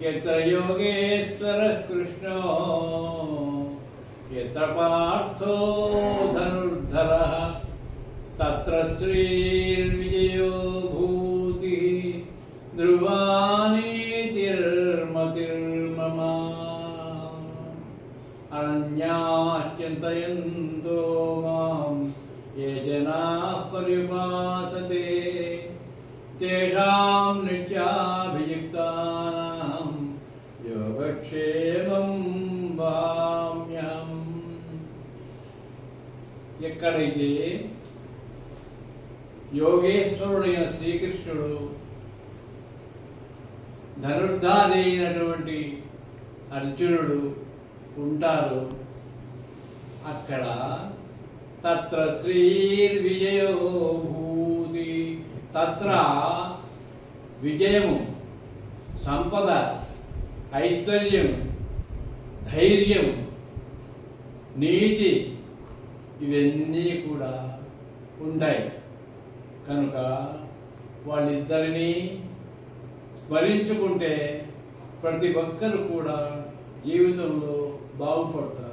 यत्र योगेश्वरः कृष्णो यत्र पार्थो धनुर्धरः तत्र श्रीर्विजयो भूतिः ध्रुवानीतिर्मतिर्मम अनन्याश्चिन्तयन्तो मां ये जनाः पर्युपासते तेषां नित्याभियुक्तानां योगक्षेमं वहाम्यहम्. ఎక్కడైతే యోగేశ్వరుడైన శ్రీకృష్ణుడు ధనుర్ధారి అయినటువంటి అర్జునుడు ఉంటారు, అక్కడ తత్ర శ్రీర్విజయో భూతి, తత్ర విజయము, సంపద, ఐశ్వర్యం, ధైర్యం, నీతి ఇవన్నీ కూడా ఉంటాయి. కనుక వాళ్ళిద్దరినీ స్మరించుకుంటే ప్రతి ఒక్కరు కూడా జీవితంలో బాగుపడతారు.